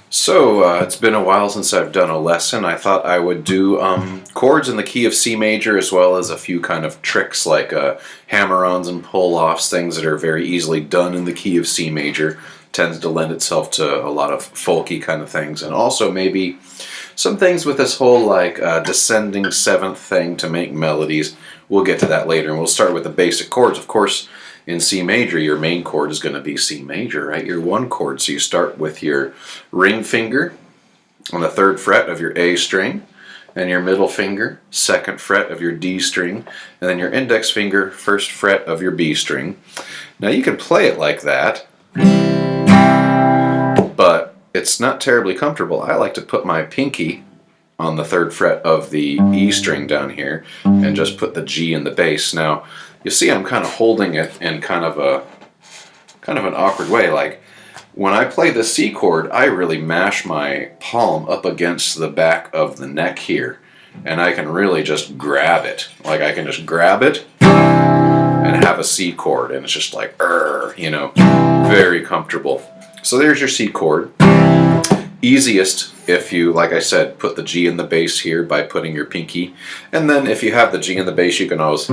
So, it's been a while since I've done a lesson. I thought I would do chords in the key of C major, as well as a few kind of tricks like hammer-ons and pull-offs, things that are very easily done in the key of C major. Tends to lend itself to a lot of folky kind of things, and also maybe some things with this whole like descending seventh thing to make melodies. We'll get to that later, and we'll start with the basic chords. Of course, in C major, your main chord is going to be C major, right? Your one chord. So you start with your ring finger on the 3rd fret of your A string, and your middle finger, 2nd fret of your D string, and then your index finger, 1st fret of your B string. Now you can play it like that, but it's not terribly comfortable. I like to put my pinky on the 3rd fret of the E string down here and just put the G in the bass. Now you see I'm kind of holding it in kind of an awkward way. Like when I play the C chord, I really mash my palm up against the back of the neck here, and I can really just grab it. Like I can just grab it and have a C chord, and it's just like, you know, very comfortable. So there's your C chord. Easiest if you, like I said, put the G in the bass here by putting your pinky, and then if you have the G in the bass, you can always,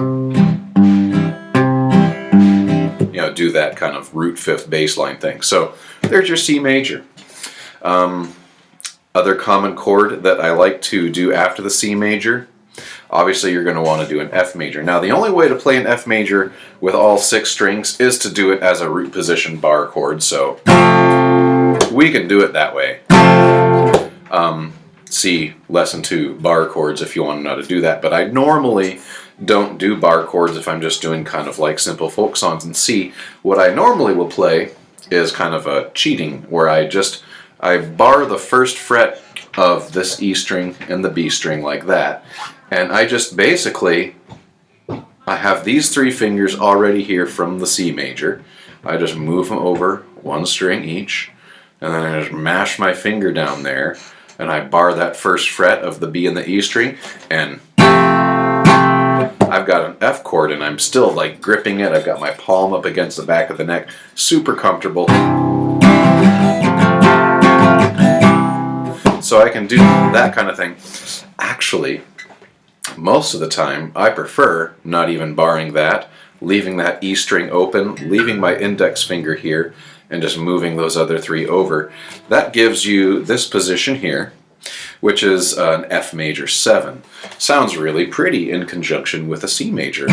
do that kind of root 5th bass line thing. So there's your C major. Other common chord that I like to do after the C major, obviously you're going to want to do an F major. Now the only way to play an F major with all 6 strings is to do it as a root position bar chord, so we can do it that way. See lesson 2, bar chords, if you want to know how to do that, but I normally don't do bar chords if I'm just doing kind of like simple folk songs in C. What I normally will play is kind of a cheating, where I bar the 1st fret of this E string and the B string like that, and I just basically, I have these 3 fingers already here from the C major. I just move them over 1 string each, and then I just mash my finger down there, and I bar that 1st fret of the B and the E string, and I've got an F chord, and I'm still like gripping it. I've got my palm up against the back of the neck, super comfortable. So I can do that kind of thing. Actually, most of the time, I prefer not even barring that, leaving that E string open, leaving my index finger here, and just moving those other 3 over. That gives you this position here, which is an F major 7. Sounds really pretty in conjunction with a C major. Ooh,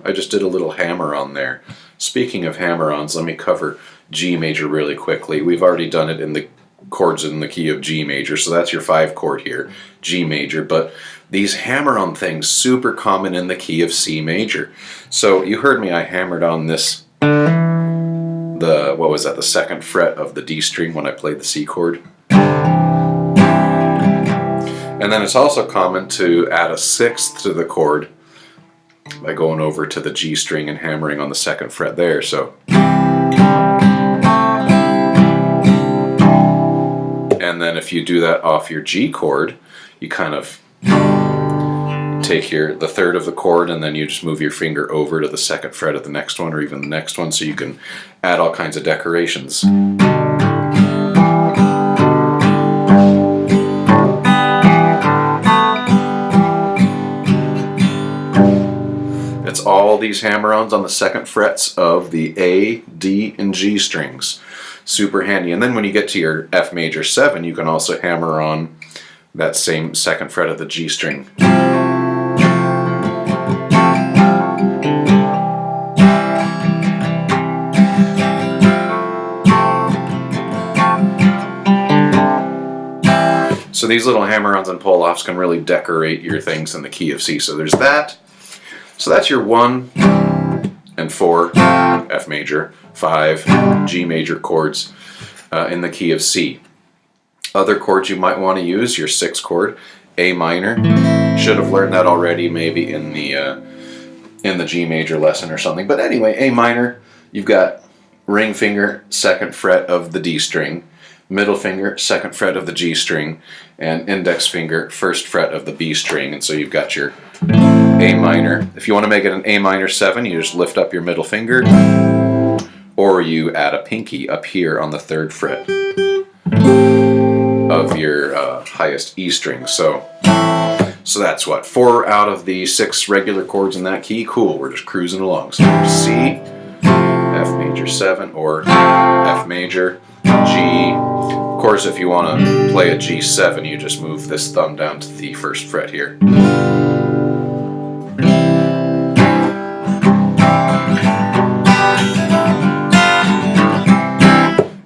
I just did a little hammer-on there. Speaking of hammer-ons, let me cover G major really quickly. We've already done it in the chords in the key of G major, so that's your 5 chord here, G major, but these hammer-on things, super common in the key of C major. So you heard me, I hammered on this, the 2nd fret of the D string when I played the C chord. And then it's also common to add a 6th to the chord by going over to the G string and hammering on the 2nd fret there. So, and then if you do that off your G chord, you kind of take the 3rd of the chord, and then you just move your finger over to the 2nd fret of the next one, or even the next one, so you can add all kinds of decorations. It's all these hammer-ons on the 2nd frets of the A, D, and G strings. Super handy. And then when you get to your F major 7, you can also hammer on that same 2nd fret of the G string. So these little hammer-ons and pull-offs can really decorate your things in the key of C. So there's that. So that's your 1 and 4 F major, 5 G major chords in the key of C. Other chords you might want to use, your 6th chord, A minor. Should have learned that already, maybe in the G major lesson or something. But anyway, A minor, you've got ring finger, 2nd fret of the D string, middle finger, 2nd fret of the G string, and index finger, 1st fret of the B string. And so you've got your A minor. If you want to make it an A minor 7, you just lift up your middle finger, or you add a pinky up here on the 3rd fret of your highest E string. So that's what, 4 out of the 6 regular chords in that key. Cool, we're just cruising along. So C, F major 7, or F major, G. Of course, if you want to play a G7, you just move this thumb down to the 1st fret here.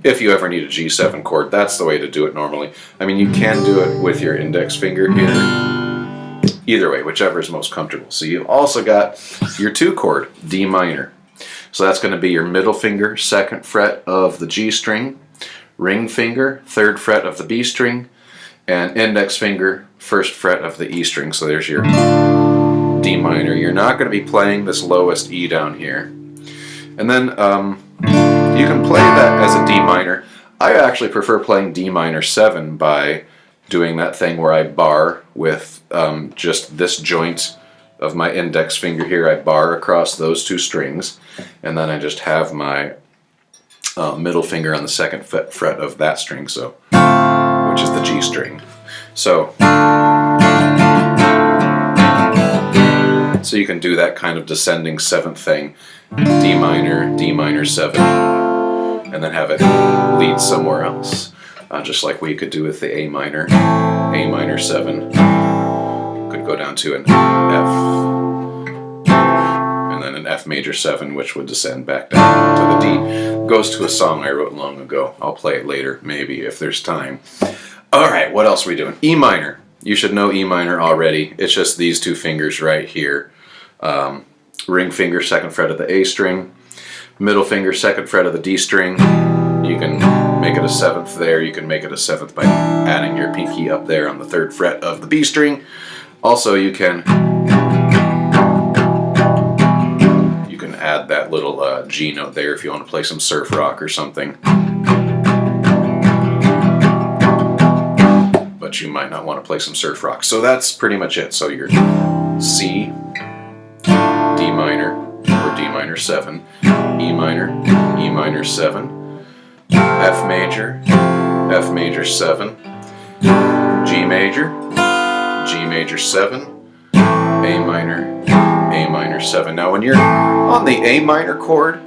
If you ever need a G7 chord, that's the way to do it normally. I mean, you can do it with your index finger here. Either way, whichever is most comfortable. So you've also got your 2 chord, D minor. So that's going to be your middle finger, 2nd fret of the G string, ring finger, 3rd fret of the B string, and index finger, 1st fret of the E string. So there's your D minor. You're not going to be playing this lowest E down here. And then you can play that as a D minor. I actually prefer playing D minor 7 by doing that thing where I bar with just this joint of my index finger here. I bar across those 2 strings, and then I just have my middle finger on the 2nd fret of that string, so which is the G string. So you can do that kind of descending 7th thing, D minor 7, and then have it lead somewhere else. Just like we could do with the A minor 7. Could go down to an F, and then an F major 7, which would descend back down to the D. Goes to a song I wrote long ago. I'll play it later, maybe, if there's time. Alright, what else are we doing? E minor. You should know E minor already. It's just these 2 fingers right here. Ring finger, 2nd fret of the A string, middle finger, 2nd fret of the D string. You can make it a 7th there. You can make it a 7th by adding your pinky up there on the 3rd fret of the B string. Also, you can add that little G note there if you want to play some surf rock or something. But you might not want to play some surf rock. So that's pretty much it. So your C, D minor, or D minor 7, E minor 7, F major 7, G major 7, A minor 7. Now when you're on the A minor chord,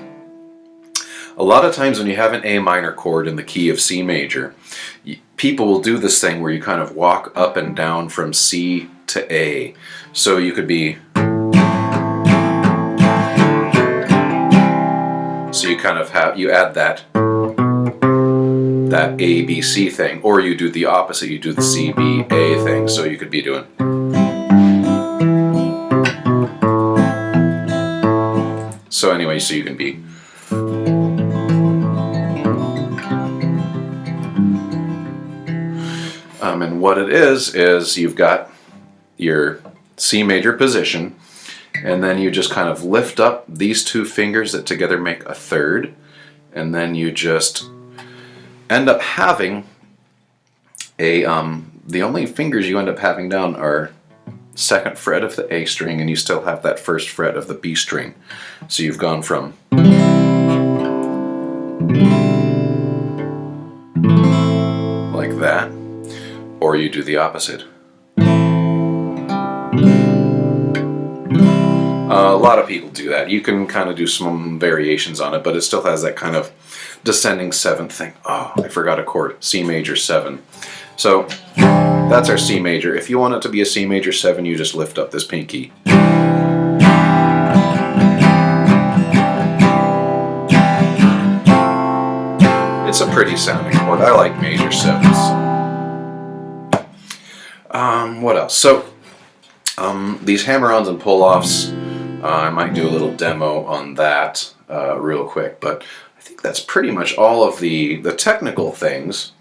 a lot of times when you have an A minor chord in the key of C major, people will do this thing where you kind of walk up and down from C to A. So you could be, so you kind of have, you add that A, B, C thing, or you do the opposite, you do the C, B, A thing. So you could be doing, so anyway, so you can be, and what it is you've got your C major position, and then you just kind of lift up these 2 fingers that together make a 3rd, and then you just end up having a, the only fingers you end up having down are 2nd fret of the A string, and you still have that 1st fret of the B string. So you've gone from like that, or you do the opposite. A lot of people do that. You can kind of do some variations on it, but it still has that kind of descending 7th thing. Oh, I forgot a chord. C major 7. So that's our C major. If you want it to be a C major 7, you just lift up this pinky. It's a pretty sounding chord. I like major 7s. What else? So these hammer-ons and pull-offs, I might do a little demo on that real quick, but I think that's pretty much all of the technical things.